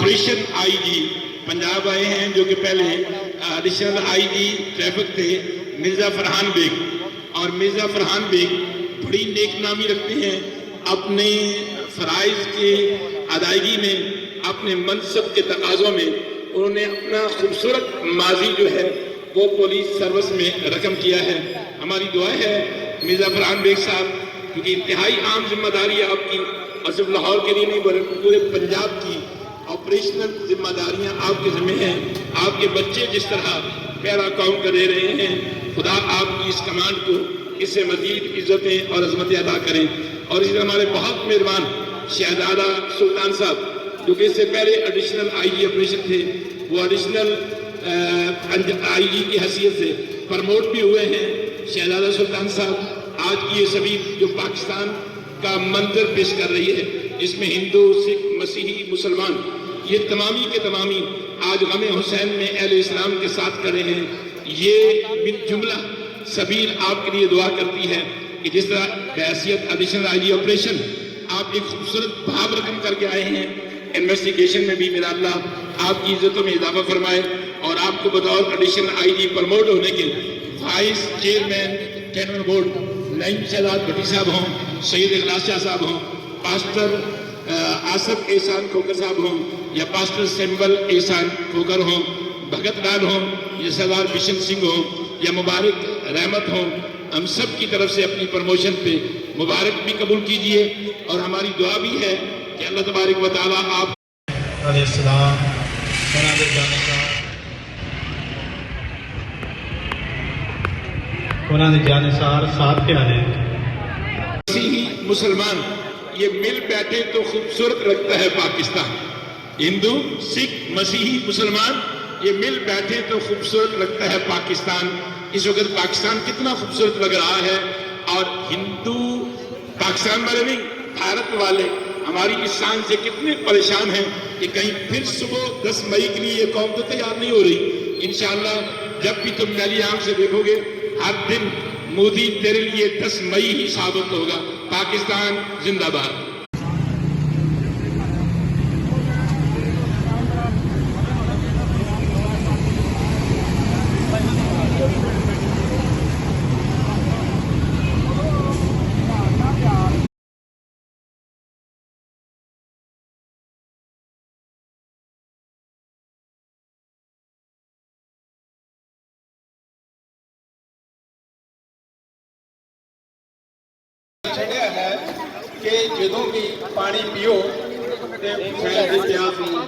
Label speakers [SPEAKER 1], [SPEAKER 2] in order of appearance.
[SPEAKER 1] Operation IG Punjab आए हैं, जो कि पहले एडिशनल आईजी ट्रैफिक थे मिर्ज़ा फरहान बेग। और मिर्ज़ा फरहान बेग बड़ी नेक नामी रखते हैं, अपने फ़राइज़ के अदायगी में, अपने मनसब के तकाज़ों में उन्होंने अपना खूबसूरत माजी जो है वो पुलिस सर्विस में रकम किया है। हमारी दुआ है मिर्ज़ा फरहान बेग साहब, क्योंकि इंतहाई आम जिम्मेदारी है आपकी, और सिर्फ लाहौर के लिए नहीं बल्कि पूरे पंजाब की ऑपरेशनल जिम्मेदारियां आपके ज़िम्मे हैं। आपके बच्चे जिस तरह पैरा काउंट कर दे रहे हैं, खुदा आपकी इस कमांड को इससे मज़ीद इज़्ज़तें और अज़मतें अदा करें। और इसी तरह हमारे बहुत मेहरबान शहजादा सुल्तान साहब, जो कि इससे पहले एडिशनल आईजी ऑपरेशन थे, वो एडिशनल आईजी की हैसियत से प्रमोट भी हुए हैं। शहजादा सुल्तान साहब आज की ये सभी जो पाकिस्तान का मंजर पेश कर रही है, इसमें हिंदू, सिख, मसीही, मुसलमान, ये तमामी के तमामी आज गम हुसैन में अहले इस्लाम के साथ खड़े हैं। ये बिन जुमला सबील आपके लिए दुआ करती है कि जिस तरह बहैसियत एडिशनल आईजी ऑपरेशन आप एक खूबसूरत भाव रकम करके आए हैं, इन्वेस्टिगेशन में भी मेरा अल्लाह आपकी इज्जतों में इजाफा फरमाए, और आपको बतौर एडिशनल आईजी प्रमोट होने के वाइस चेयरमैन कैनन बोर्ड नईम शहजाद भट्टी साहब हों, सैयद इखलास शाह साहब हों, पास्टर आसफ एहसान खोकर साहब हों, या पास्टर सिंबल एहसान खोकर हों, भगत लाल हों, या सरदार बिशन सिंह हों, या मुबारक रहमत हों, हम सब की तरफ से अपनी प्रमोशन पे मुबारक भी कबूल कीजिए। और हमारी दुआ भी है कि अल्लाह तबारक व तआला आप
[SPEAKER 2] उन्होंने जानिसार साथ प्यारे
[SPEAKER 1] मसीही मुसलमान ये मिल बैठे तो खूबसूरत लगता है पाकिस्तान। हिंदू, सिख, मसीही, मुसलमान ये मिल बैठे तो खूबसूरत लगता है पाकिस्तान। इस वक्त पाकिस्तान कितना खूबसूरत लग रहा है, और हिंदू पाकिस्तान वाले नहीं, भारत वाले हमारी इस शान से कितने परेशान हैं कि कहीं फिर सुबह 10 मई के लिए ये कौम तो तैयार नहीं हो रही। इंशाअल्लाह जब भी तुम मैली आंख से देखोगे, हर दिन मोदी तेरे लिए 10 मई ही साबित होगा। पाकिस्तान जिंदाबाद।
[SPEAKER 3] ਛੱਡਿਆ ਹੈ ਕਿ ਜਦੋਂ ਵੀ ਪਾਣੀ ਪੀਓ ਤੇ ਫੈਲ ਦੇ ਪਿਆਸ ਨੂੰ